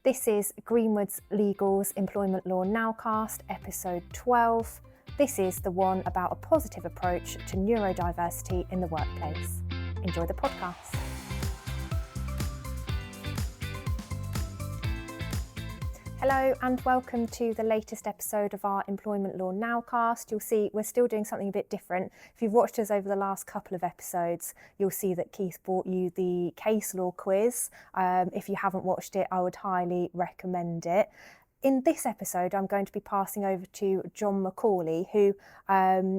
This is Greenwood's Legal's Employment Law Nowcast, episode 12. This is the one about a positive approach to neurodiversity in the workplace. Enjoy the podcast. Hello and welcome to the latest episode of our Employment Law Nowcast. You'll see we're still doing something a bit different. If you've watched us over the last couple of episodes, you'll see that Keith brought you the case law quiz. If you haven't watched it, I would highly recommend it. In this episode, I'm going to be passing over to John Macaulay, who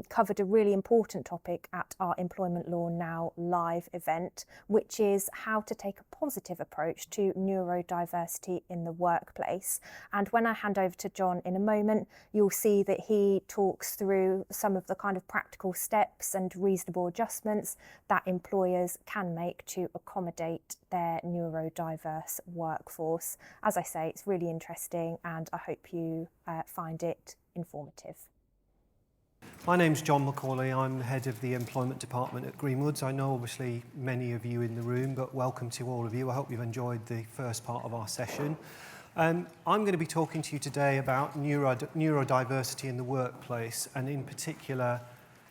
covered a really important topic at our Employment Law Now live event, which is how to take a positive approach to neurodiversity in the workplace. And when I hand over to John in a moment, you'll see that he talks through some of the kind of practical steps and reasonable adjustments that employers can make to accommodate their neurodiverse workforce. As I say, it's really interesting and I hope you find it informative. My name's John Macaulay. I'm head of the employment department at Greenwood's. I know obviously many of you in the room, but welcome to all of you. I hope you've enjoyed the first part of our session. I'm going to be talking to you today about neurodiversity in the workplace, and in particular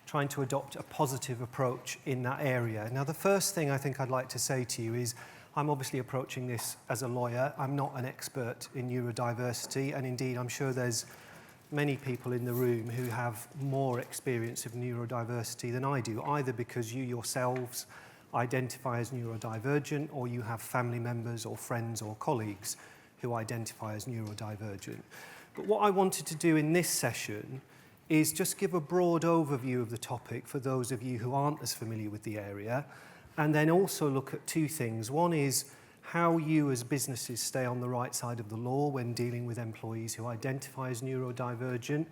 trying to adopt a positive approach in that area. Now, the first thing I think I'd like to say to you is I'm obviously approaching this as a lawyer. I'm not an expert in neurodiversity, and indeed I'm sure there's many people in the room who have more experience of neurodiversity than I do, either because you yourselves identify as neurodivergent or you have family members or friends or colleagues who identify as neurodivergent. But what I wanted to do in this session is just give a broad overview of the topic for those of you who aren't as familiar with the area, and then also look at two things. One is how you as businesses stay on the right side of the law when dealing with employees who identify as neurodivergent.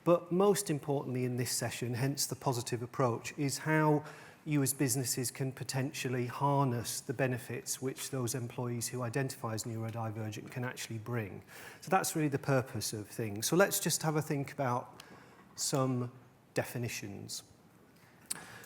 But most importantly in this session, hence the positive approach, is how you as businesses can potentially harness the benefits which those employees who identify as neurodivergent can actually bring. So that's really the purpose of things. So let's just have a think about some definitions.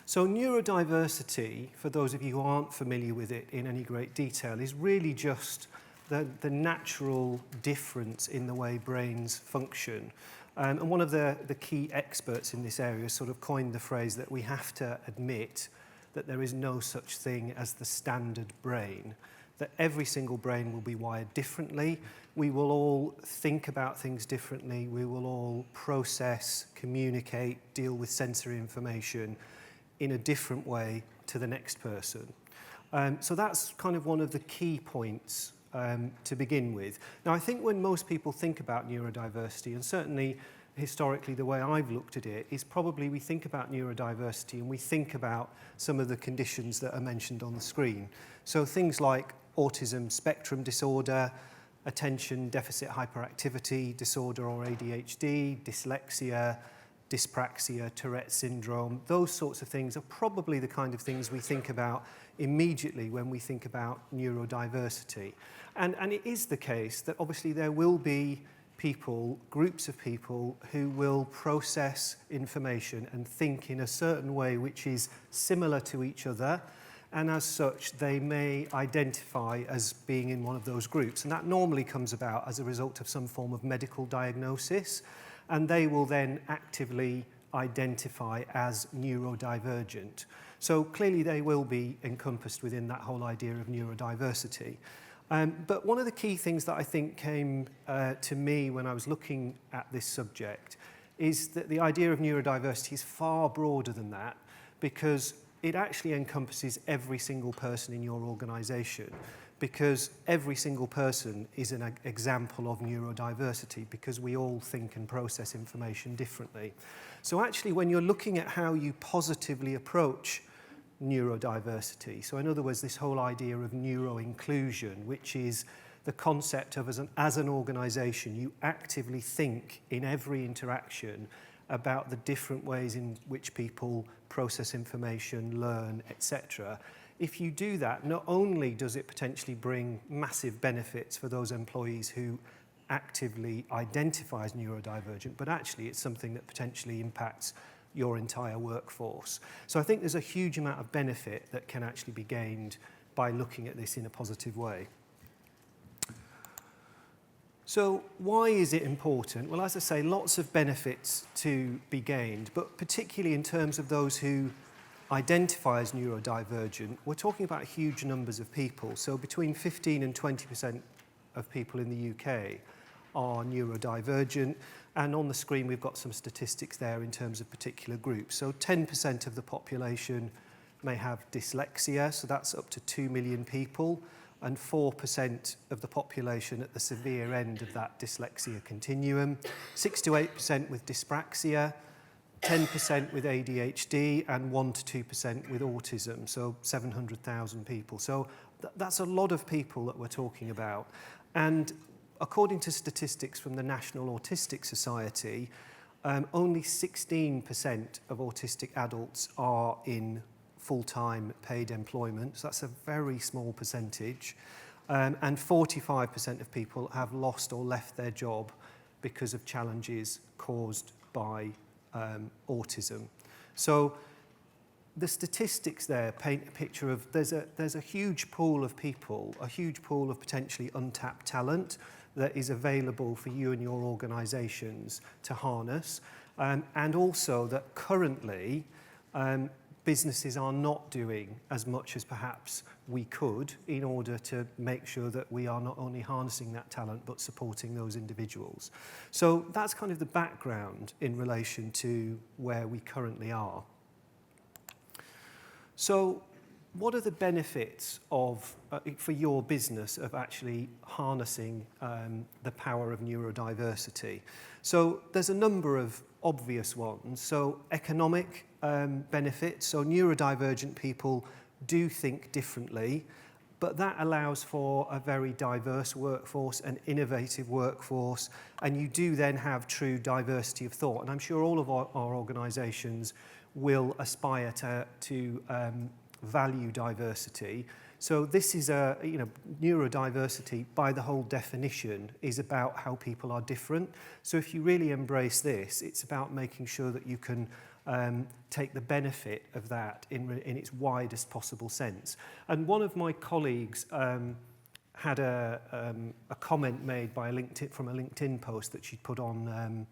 So neurodiversity, for those of you who aren't familiar with it in any great detail, is really just the natural difference in the way brains function. And one of the key experts in this area sort of coined the phrase that we have to admit that there is no such thing as the standard brain, that every single brain will be wired differently. We will all think about things differently. We will all process, communicate, deal with sensory information in a different way to the next person. So that's kind of one of the key points to begin with. Now, I think when most people think about neurodiversity, and certainly historically the way I've looked at it, is probably we think about neurodiversity and we think about some of the conditions that are mentioned on the screen. So things like autism spectrum disorder, attention deficit hyperactivity disorder or ADHD, dyslexia, dyspraxia, Tourette's syndrome, those sorts of things are probably the kind of things we think about immediately when we think about neurodiversity. And it is the case that obviously there will be people, groups of people, who will process information and think in a certain way which is similar to each other, and as such they may identify as being in one of those groups. And that normally comes about as a result of some form of medical diagnosis, and they will then actively identify as neurodivergent. So clearly they will be encompassed within that whole idea of neurodiversity. But one of the key things that I think came to me when I was looking at this subject is that the idea of neurodiversity is far broader than that, because it actually encompasses every single person in your organisation, because every single person is an example of neurodiversity, because we all think and process information differently. So actually when you're looking at how you positively approach neurodiversity, so in other words this whole idea of neuro-inclusion, which is the concept of as an organisation you actively think in every interaction about the different ways in which people process information, learn, etc. If you do that, not only does it potentially bring massive benefits for those employees who actively identify as neurodivergent, but actually it's something that potentially impacts your entire workforce. So I think there's a huge amount of benefit that can actually be gained by looking at this in a positive way. So why is it important? Well, as I say, lots of benefits to be gained, but particularly in terms of those who identify as neurodivergent, we're talking about huge numbers of people. So between 15 and 20% of people in the UK are neurodivergent. And on the screen, we've got some statistics there in terms of particular groups. So 10% of the population may have dyslexia, so that's up to 2 million people, and 4% of the population at the severe end of that dyslexia continuum, 6 to 8% with dyspraxia, 10% with ADHD, and 1 to 2% with autism, so 700,000 people. So that's a lot of people that we're talking about. And according to statistics from the National Autistic Society, only 16% of autistic adults are in full-time paid employment, so that's a very small percentage, and 45% of people have lost or left their job because of challenges caused by autism. So the statistics there paint a picture of there's a huge pool of people, a huge pool of potentially untapped talent that is available for you and your organisations to harness, and also that currently businesses are not doing as much as perhaps we could in order to make sure that we are not only harnessing that talent but supporting those individuals. So that's kind of the background in relation to where we currently are. So what are the benefits of, for your business of actually harnessing the power of neurodiversity? So there's a number of obvious ones. So economic benefits. So neurodivergent people do think differently, but that allows for a very diverse workforce, an innovative workforce, and you do then have true diversity of thought. And I'm sure all of our organisations will aspire to value diversity. So this is neurodiversity by the whole definition is about how people are different. So if you really embrace this, it's about making sure that you can take the benefit of that in its widest possible sense. And one of my colleagues had a comment made by from a LinkedIn post that she'd put on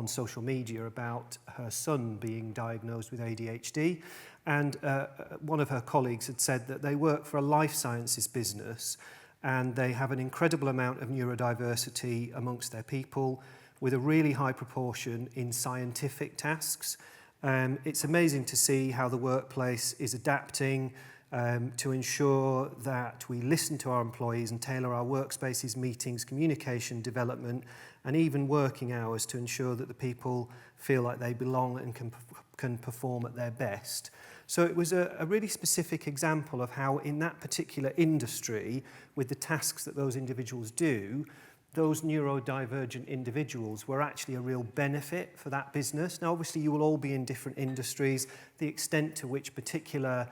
social media about her son being diagnosed with ADHD. And one of her colleagues had said that they work for a life sciences business and they have an incredible amount of neurodiversity amongst their people with a really high proportion in scientific tasks. It's amazing to see how the workplace is adapting to ensure that we listen to our employees and tailor our workspaces, meetings, communication, development, and even working hours to ensure that the people feel like they belong and can perform at their best. So it was a really specific example of how in that particular industry, with the tasks that those individuals do, those neurodivergent individuals were actually a real benefit for that business. Now, obviously, you will all be in different industries. The extent to which particular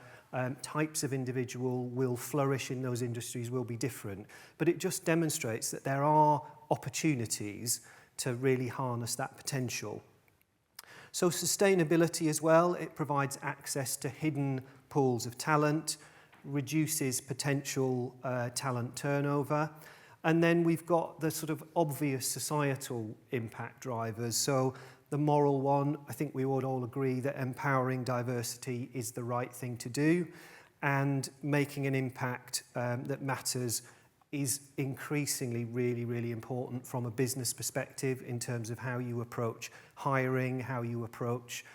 types of individual will flourish in those industries will be different. But it just demonstrates that there are opportunities to really harness that potential. So sustainability as well, it provides access to hidden pools of talent, reduces potential talent turnover. And then we've got the sort of obvious societal impact drivers. So the moral one, I think we would all agree that empowering diversity is the right thing to do, and making an impact that matters is increasingly really, really important from a business perspective in terms of how you approach hiring, how you approach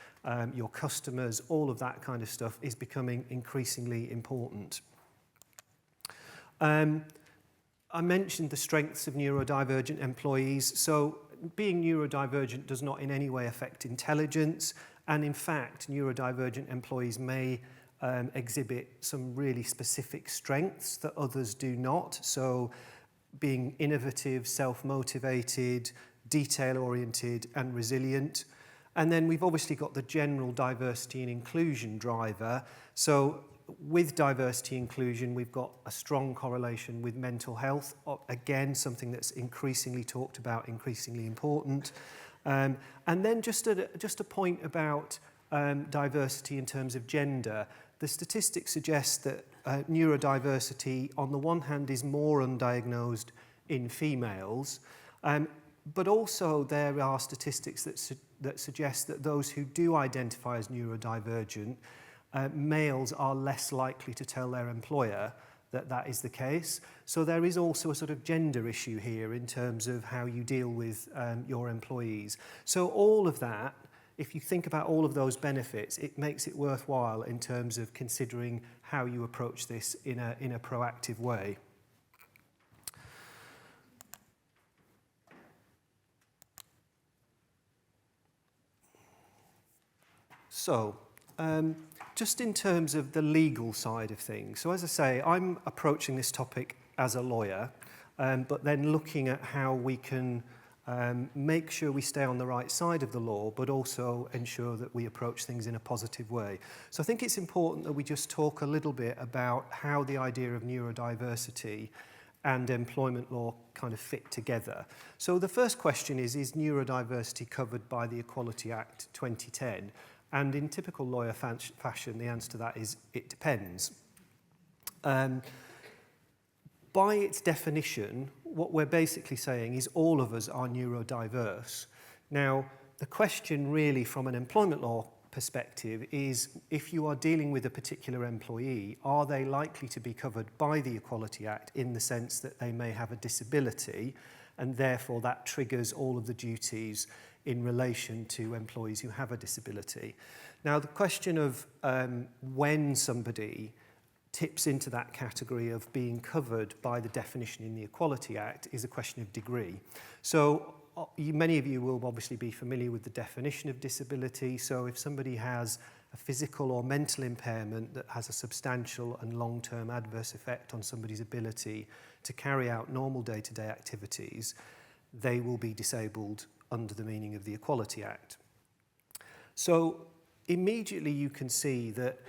your customers, all of that kind of stuff is becoming increasingly important. I mentioned the strengths of neurodivergent employees. So being neurodivergent does not in any way affect intelligence. And in fact, neurodivergent employees may exhibit some really specific strengths that others do not. So being innovative, self-motivated, detail-oriented and resilient. And then we've obviously got the general diversity and inclusion driver. So with diversity inclusion, we've got a strong correlation with mental health. Again, something that's increasingly talked about, increasingly important. And then just a point about diversity in terms of gender. The statistics suggest that neurodiversity, on the one hand, is more undiagnosed in females, But also there are statistics that suggest that those who do identify as neurodivergent, males are less likely to tell their employer that that is the case. So there is also a sort of gender issue here in terms of how you deal with your employees. So all of that, if you think about all of those benefits, it makes it worthwhile in terms of considering how you approach this in a proactive way. So, just in terms of the legal side of things. So as I say, I'm approaching this topic as a lawyer, but then looking at how we can make sure we stay on the right side of the law, but also ensure that we approach things in a positive way. So I think it's important that we just talk a little bit about how the idea of neurodiversity and employment law kind of fit together. So the first question is neurodiversity covered by the Equality Act 2010? And in typical lawyer fashion, the answer to that is it depends. By its definition, what we're basically saying is all of us are neurodiverse. Now, the question really from an employment law perspective is if you are dealing with a particular employee, are they likely to be covered by the Equality Act in the sense that they may have a disability, and therefore that triggers all of the duties in relation to employees who have a disability. Now, the question of when somebody tips into that category of being covered by the definition in the Equality Act is a question of degree. So many of you will obviously be familiar with the definition of disability. So if somebody has a physical or mental impairment that has a substantial and long-term adverse effect on somebody's ability to carry out normal day-to-day activities, they will be disabled under the meaning of the Equality Act. So immediately you can see that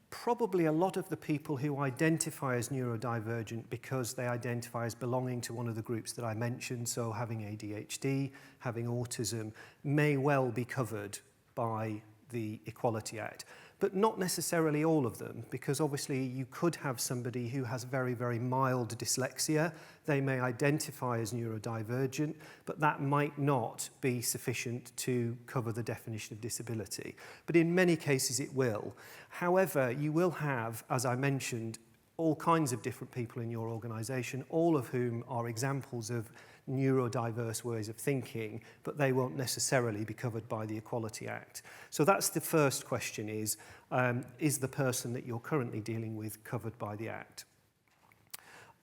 probably a lot of the people who identify as neurodivergent because they identify as belonging to one of the groups that I mentioned, so having ADHD, having autism, may well be covered by the Equality Act. But not necessarily all of them, because obviously you could have somebody who has very, very mild dyslexia. They may identify as neurodivergent, but that might not be sufficient to cover the definition of disability. But in many cases it will. However, you will have, as I mentioned, all kinds of different people in your organisation, all of whom are examples of neurodiverse ways of thinking, but they won't necessarily be covered by the Equality Act. So that's the first question is the person that you're currently dealing with covered by the Act?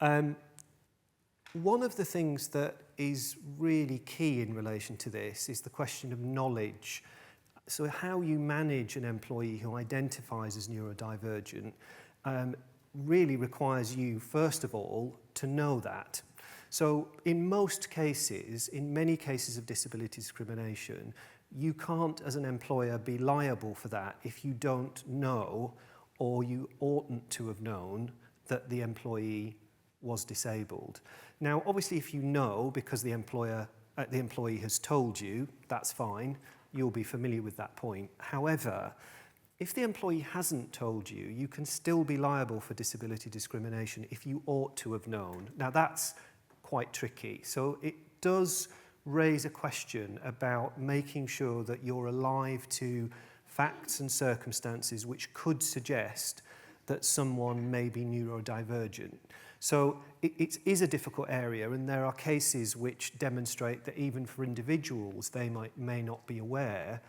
One of the things that is really key in relation to this is the question of knowledge. So how you manage an employee who identifies as neurodivergent really requires you, first of all, to know that. So in most cases, in many cases of disability discrimination, you can't, as an employer, be liable for that if you don't know, or you oughtn't to have known, that the employee was disabled. Now, obviously, if you know, because the employee has told you, that's fine. You'll be familiar with that point. However, if the employee hasn't told you, you can still be liable for disability discrimination if you ought to have known. Now, that's quite tricky. So it does raise a question about making sure that you're alive to facts and circumstances which could suggest that someone may be neurodivergent. So it is a difficult area, and there are cases which demonstrate that even for individuals, they may not be aware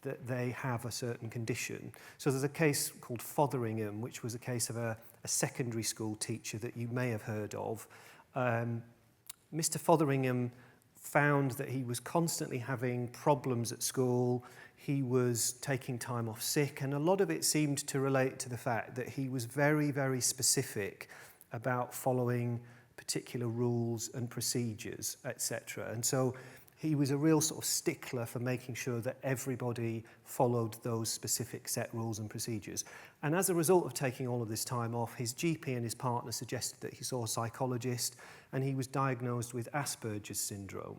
that they have a certain condition. So there's a case called Fotheringham, which was a case of a secondary school teacher that you may have heard of. Mr. Fotheringham found that he was constantly having problems at school. He was taking time off sick, and a lot of it seemed to relate to the fact that he was very, very specific about following particular rules and procedures, etc. And so he was a real sort of stickler for making sure that everybody followed those specific set rules and procedures. And as a result of taking all of this time off, his GP and his partner suggested that he saw a psychologist, and he was diagnosed with Asperger's syndrome.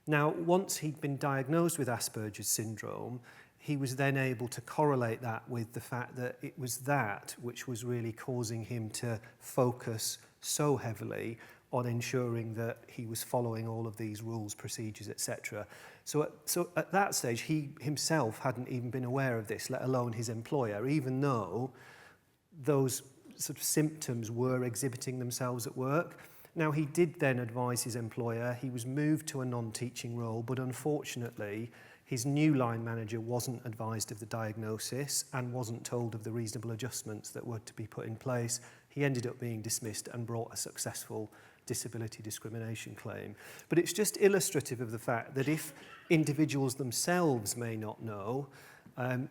Now, once he'd been diagnosed with Asperger's syndrome, he was then able to correlate that with the fact that it was that which was really causing him to focus so heavily on ensuring that he was following all of these rules, procedures, etc. So at that stage, he himself hadn't even been aware of this, let alone his employer, even though those sort of symptoms were exhibiting themselves at work. Now, he did then advise his employer. He was moved to a non-teaching role, but unfortunately, his new line manager wasn't advised of the diagnosis and wasn't told of the reasonable adjustments that were to be put in place. He ended up being dismissed and brought a successful disability discrimination claim. But it's just illustrative of the fact that if individuals themselves may not know,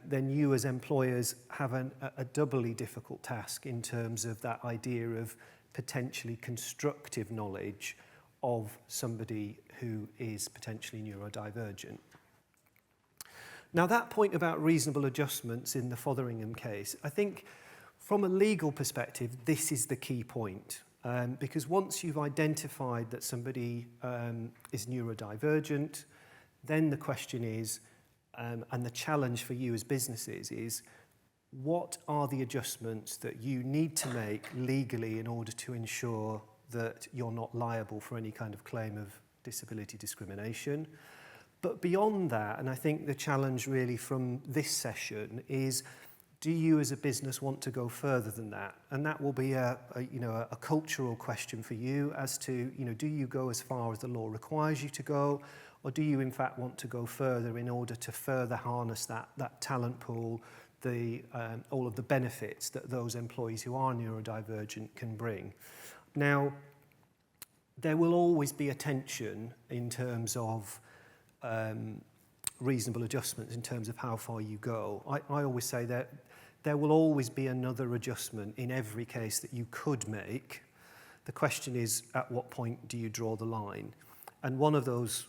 then you as employers have a doubly difficult task in terms of that idea of potentially constructive knowledge of somebody who is potentially neurodivergent. Now, that point about reasonable adjustments in the Fotheringham case, I think from a legal perspective, this is the key point. Because once you've identified that somebody is neurodivergent, then the question is, and the challenge for you as businesses is, what are the adjustments that you need to make legally in order to ensure that you're not liable for any kind of claim of disability discrimination? But beyond that, and I think the challenge really from this session is, do you as a business want to go further than that? And that will be a cultural question for you as to, do you go as far as the law requires you to go, or do you in fact want to go further in order to further harness that talent pool, all of the benefits that those employees who are neurodivergent can bring? Now, there will always be a tension in terms of reasonable adjustments in terms of how far you go. I always say that there will always be another adjustment in every case that you could make. The question is, at what point do you draw the line? And one of those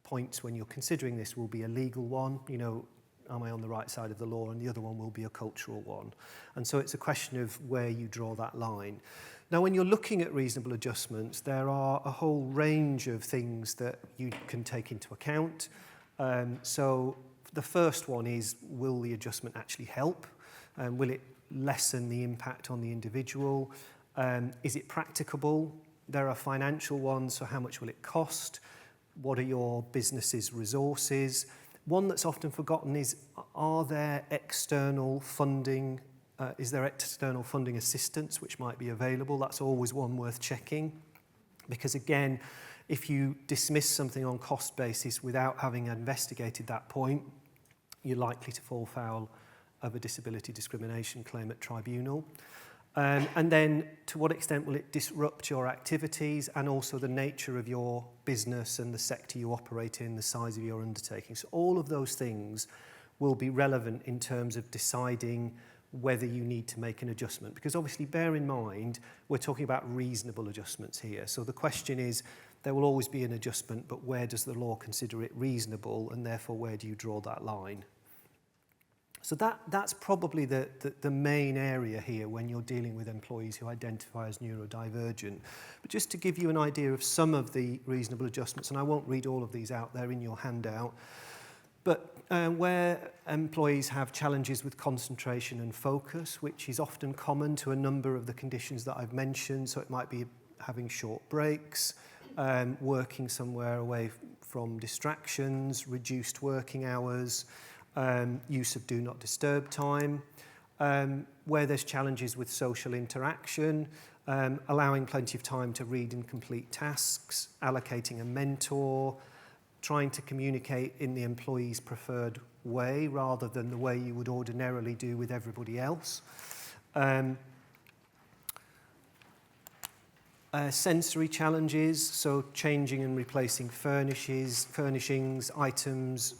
points when you're considering this will be a legal one, am I on the right side of the law? And the other one will be a cultural one. And so it's a question of where you draw that line. Now, when you're looking at reasonable adjustments, there are a whole range of things that you can take into account. So the first one is, will the adjustment actually help? Will it lessen the impact on the individual? Is it practicable? There are financial ones, so how much will it cost? What are your business's resources? One that's often forgotten is, are there external funding? Is there external funding assistance which might be available? That's always one worth checking. Because again, if you dismiss something on cost basis without having investigated that point, you're likely to fall foul of a disability discrimination claim at tribunal. And then, to what extent will it disrupt your activities and also the nature of your business and the sector you operate in, the size of your undertaking? So all of those things will be relevant in terms of deciding whether you need to make an adjustment. Because obviously, bear in mind, we're talking about reasonable adjustments here. So the question is, there will always be an adjustment, but where does the law consider it reasonable, and therefore where do you draw that line? So that's probably the main area here when you're dealing with employees who identify as neurodivergent. But just to give you an idea of some of the reasonable adjustments, and I won't read all of these out there in your handout, but where employees have challenges with concentration and focus, which is often common to a number of the conditions that I've mentioned, so it might be having short breaks, working somewhere away from distractions, reduced working hours, use of do not disturb time, where there's challenges with social interaction, allowing plenty of time to read and complete tasks, allocating a mentor, trying to communicate in the employee's preferred way rather than the way you would ordinarily do with everybody else. Sensory challenges, so changing and replacing furnishings, items,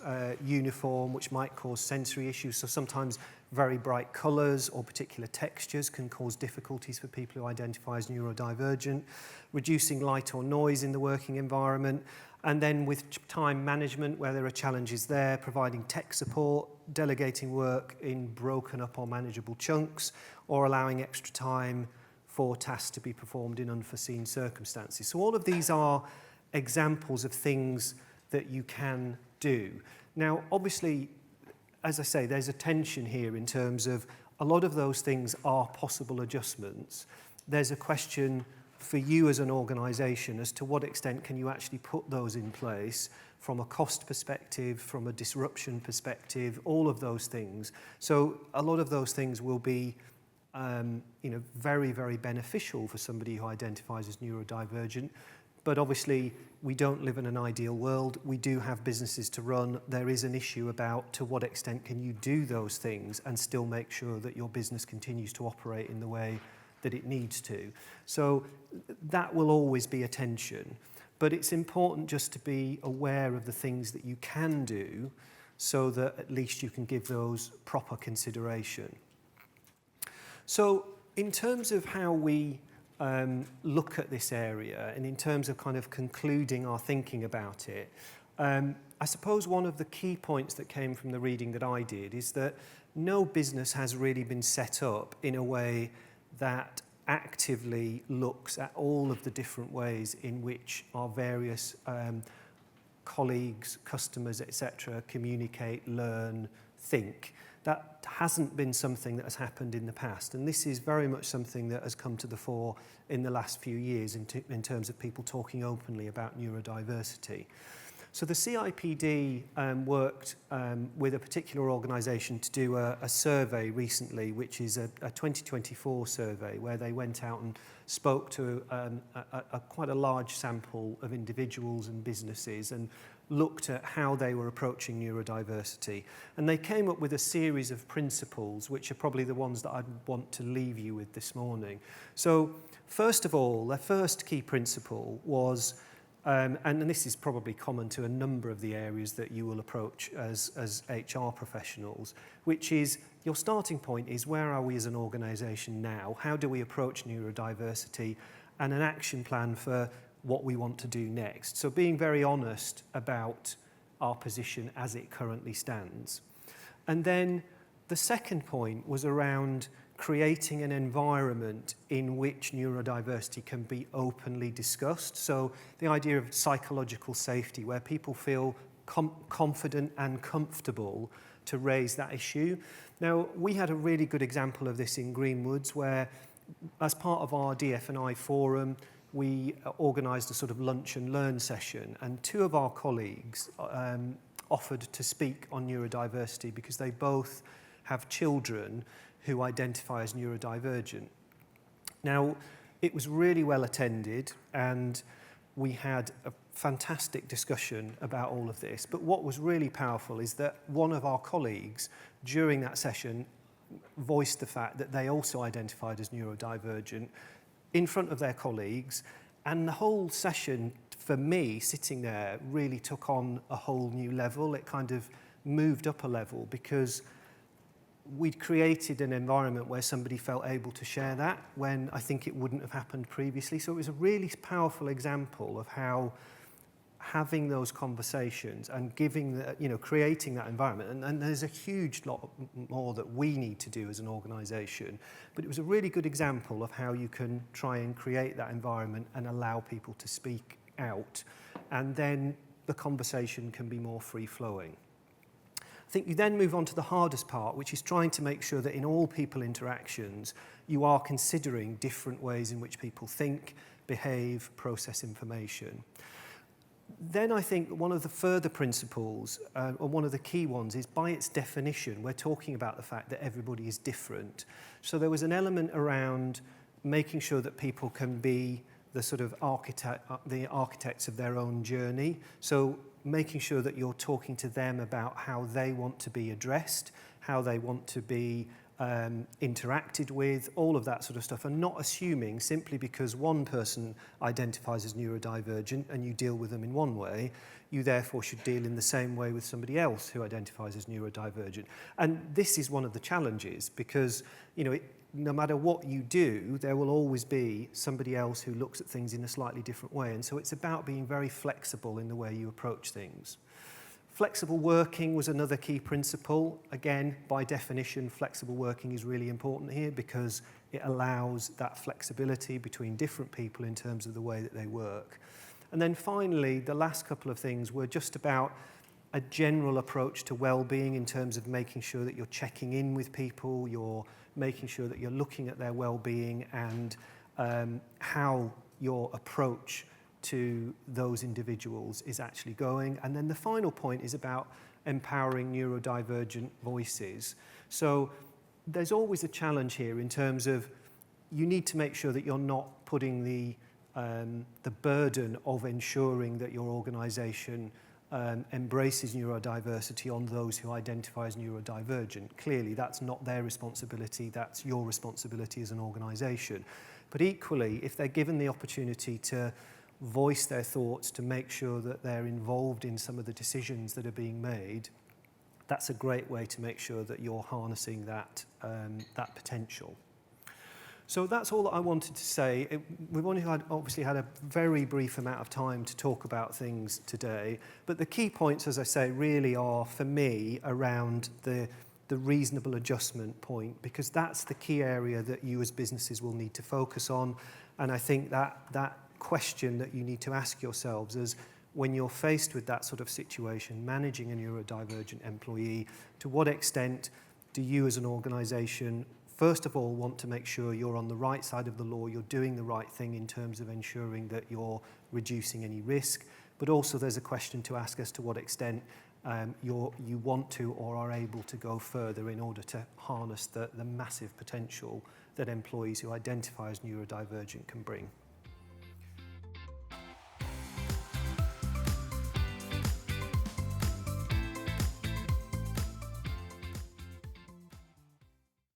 uniform, which might cause sensory issues. So sometimes very bright colours or particular textures can cause difficulties for people who identify as neurodivergent. Reducing light or noise in the working environment. And then with time management, where there are challenges there, providing tech support, delegating work in broken up or manageable chunks, or allowing extra time for tasks to be performed in unforeseen circumstances. So all of these are examples of things that you can do. Now, obviously, as I say, there's a tension here in terms of a lot of those things are possible adjustments. There's a question for you as an organisation as to what extent can you actually put those in place from a cost perspective, from a disruption perspective, all of those things. So a lot of those things will be very, very beneficial for somebody who identifies as neurodivergent. But obviously, we don't live in an ideal world. We do have businesses to run. There is an issue about to what extent can you do those things and still make sure that your business continues to operate in the way that it needs to. So that will always be a tension. But it's important just to be aware of the things that you can do so that at least you can give those proper consideration. So in terms of how we look at this area and in terms of kind of concluding our thinking about it, I suppose one of the key points that came from the reading that I did is that no business has really been set up in a way that actively looks at all of the different ways in which our various colleagues, customers, etc. communicate, learn, think. That hasn't been something that has happened in the past, and this is very much something that has come to the fore in the last few years in terms of people talking openly about neurodiversity. So the CIPD worked with a particular organisation to do a survey recently, which is a 2024 survey, where they went out and spoke to quite a large sample of individuals and businesses and looked at how they were approaching neurodiversity. And they came up with a series of principles, which are probably the ones that I'd want to leave you with this morning. So first of all, their first key principle was, and this is probably common to a number of the areas that you will approach as HR professionals, which is your starting point is where are we as an organisation now? How do we approach neurodiversity? And an action plan for what we want to do next. So being very honest about our position as it currently stands. And then the second point was around creating an environment in which neurodiversity can be openly discussed. So the idea of psychological safety, where people feel confident and comfortable to raise that issue. Now, we had a really good example of this in Greenwoods, where as part of our DF&I forum, we organised a sort of lunch and learn session, and two of our colleagues offered to speak on neurodiversity because they both have children who identify as neurodivergent. Now, it was really well attended and we had a fantastic discussion about all of this, but what was really powerful is that one of our colleagues during that session voiced the fact that they also identified as neurodivergent in front of their colleagues, and the whole session for me sitting there really took on a whole new level. It kind of moved up a level because we'd created an environment where somebody felt able to share that when I think it wouldn't have happened previously. So it was a really powerful example of how having those conversations and creating that environment, and there's a huge lot more that we need to do as an organisation, but it was a really good example of how you can try and create that environment and allow people to speak out, and then the conversation can be more free-flowing. I think you then move on to the hardest part, which is trying to make sure that in all people interactions, you are considering different ways in which people think, behave, process information. Then I think one of the further principles, or one of the key ones, is by its definition, we're talking about the fact that everybody is different. So there was an element around making sure that people can be the sort of architects of their own journey. So making sure that you're talking to them about how they want to be addressed, how they want to be interacted with, all of that sort of stuff, and not assuming simply because one person identifies as neurodivergent and you deal with them in one way, you therefore should deal in the same way with somebody else who identifies as neurodivergent. And this is one of the challenges because, no matter what you do, there will always be somebody else who looks at things in a slightly different way. And so it's about being very flexible in the way you approach things. Flexible working was another key principle. Again, by definition, flexible working is really important here because it allows that flexibility between different people in terms of the way that they work. And then finally, the last couple of things were just about a general approach to well-being in terms of making sure that you're checking in with people, you're making sure that you're looking at their well-being and how your approach to those individuals is actually going. And then the final point is about empowering neurodivergent voices. So there's always a challenge here in terms of you need to make sure that you're not putting the burden of ensuring that your organisation embraces neurodiversity on those who identify as neurodivergent. Clearly, that's not their responsibility, that's your responsibility as an organisation. But equally, if they're given the opportunity to voice their thoughts, to make sure that they're involved in some of the decisions that are being made, that's a great way to make sure that you're harnessing that potential. So that's all that I wanted to say. We've only obviously had a very brief amount of time to talk about things today, but the key points, as I say, really are, for me, around the reasonable adjustment point, because that's the key area that you as businesses will need to focus on. And I think that question that you need to ask yourselves is, when you're faced with that sort of situation, managing a neurodivergent employee, to what extent do you as an organisation first of all want to make sure you're on the right side of the law, you're doing the right thing in terms of ensuring that you're reducing any risk, but also there's a question to ask as to what extent you want to or are able to go further in order to harness the massive potential that employees who identify as neurodivergent can bring.